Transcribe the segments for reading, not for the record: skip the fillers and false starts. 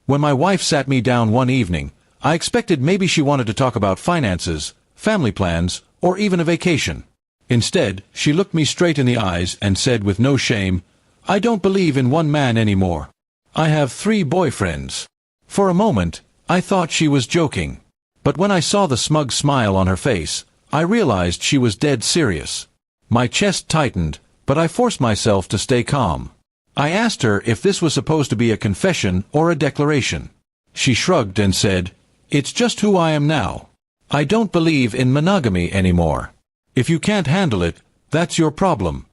When my wife sat me down one evening, I expected maybe she wanted to talk about finances, family plans, or even a vacation. Instead, she looked me straight in the eyes and said with no shame, "I don't believe in one man anymore. I have 3 boyfriends." For a moment, I thought she was joking. But when I saw the smug smile on her face, I realized she was dead serious. My chest tightened, but I forced myself to stay calm. I asked her if this was supposed to be a confession or a declaration. She shrugged and said, "It's just who I am now. I don't believe in monogamy anymore. If you can't handle it, that's your problem."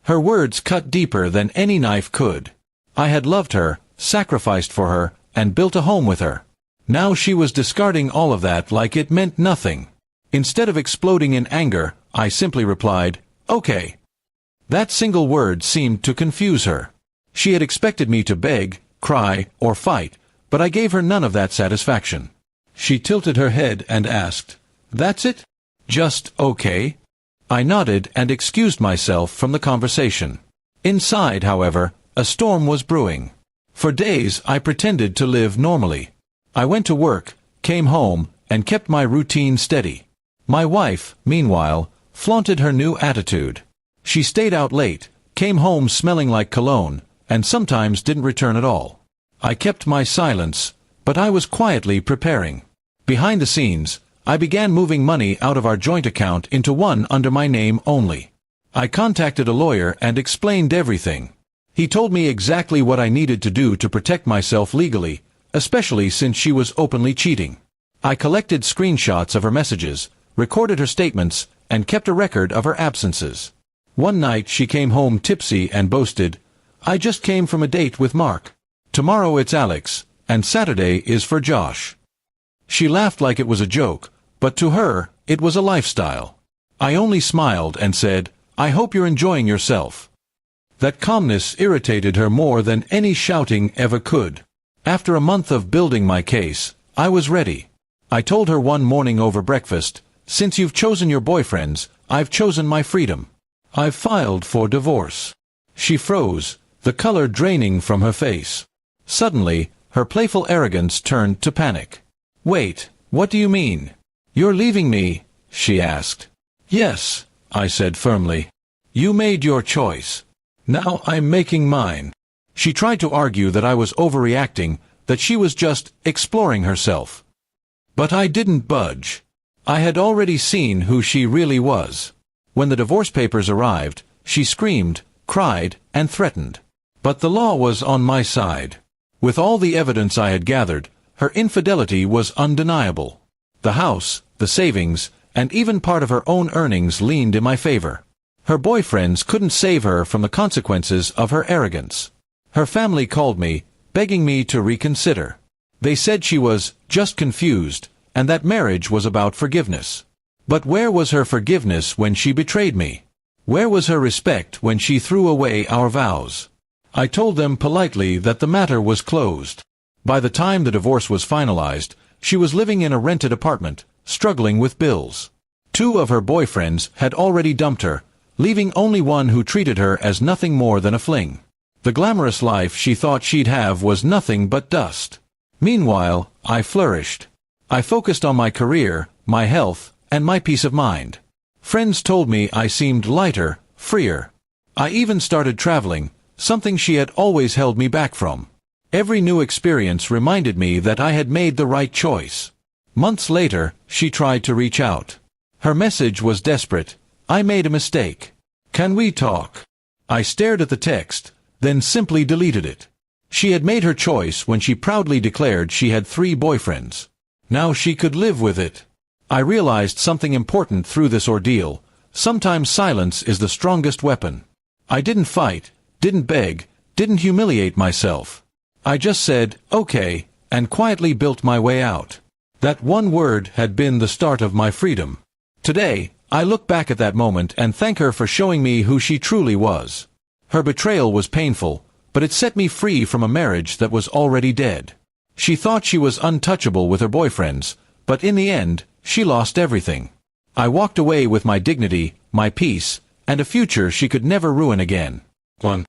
Her words cut deeper than any knife could. I had loved her, sacrificed for her, and built a home with her. Now she was discarding all of that like it meant nothing. Instead of exploding in anger, I simply replied, "Okay." That single word seemed to confuse her. She had expected me to beg, cry, or fight, but I gave her none of that satisfaction. She tilted her head and asked, "That's it? Just okay?" I nodded and excused myself from the conversation. Inside, however, a storm was brewing. For days I pretended to live normally. I went to work, came home, and kept my routine steady. My wife, meanwhile, flaunted her new attitude. She stayed out late, came home smelling like cologne, and sometimes didn't return at all. I kept my silence, but I was quietly preparing. Behind the scenes, I began moving money out of our joint account into one under my name only. I contacted a lawyer and explained everything. He told me exactly what I needed to do to protect myself legally, especially since she was openly cheating. I collected screenshots of her messages, recorded her statements, and kept a record of her absences. One night she came home tipsy and boasted, "I just came from a date with Mark. Tomorrow it's Alex, and Saturday is for Josh." She laughed like it was a joke, but to her, it was a lifestyle. I only smiled and said, "I hope you're enjoying yourself." That calmness irritated her more than any shouting ever could. After a month of building my case, I was ready. I told her one morning over breakfast, "Since you've chosen your boyfriends, I've chosen my freedom. I've filed for divorce." She froze, the color draining from her face. Suddenly, her playful arrogance turned to panic. "Wait, what do you mean? You're leaving me?" she asked. "Yes," I said firmly. "You made your choice. Now I'm making mine." She tried to argue that I was overreacting, that she was just exploring herself. But I didn't budge. I had already seen who she really was. When the divorce papers arrived, she screamed, cried, and threatened. But the law was on my side. With all the evidence I had gathered, her infidelity was undeniable. The house, the savings, and even part of her own earnings leaned in my favor. Her boyfriends couldn't save her from the consequences of her arrogance. Her family called me, begging me to reconsider. They said she was just confused, and that marriage was about forgiveness. But where was her forgiveness when she betrayed me? Where was her respect when she threw away our vows? I told them politely that the matter was closed. By the time the divorce was finalized, she was living in a rented apartment, struggling with bills. 2 of her boyfriends had already dumped her, leaving only one who treated her as nothing more than a fling. The glamorous life she thought she'd have was nothing but dust. Meanwhile, I flourished. I focused on my career, my health, and my peace of mind. Friends told me I seemed lighter, freer. I even started traveling, something she had always held me back from. Every new experience reminded me that I had made the right choice. Months later, she tried to reach out. Her message was desperate. "I made a mistake. Can we talk?" I stared at the text, then simply deleted it. She had made her choice when she proudly declared she had 3 boyfriends. Now she could live with it. I realized something important through this ordeal. Sometimes silence is the strongest weapon. I didn't fight, didn't beg, didn't humiliate myself. I just said, "Okay," and quietly built my way out. That one word had been the start of my freedom. Today, I look back at that moment and thank her for showing me who she truly was. Her betrayal was painful, but it set me free from a marriage that was already dead. She thought she was untouchable with her boyfriends, but in the end, she lost everything. I walked away with my dignity, my peace, and a future she could never ruin again. 1.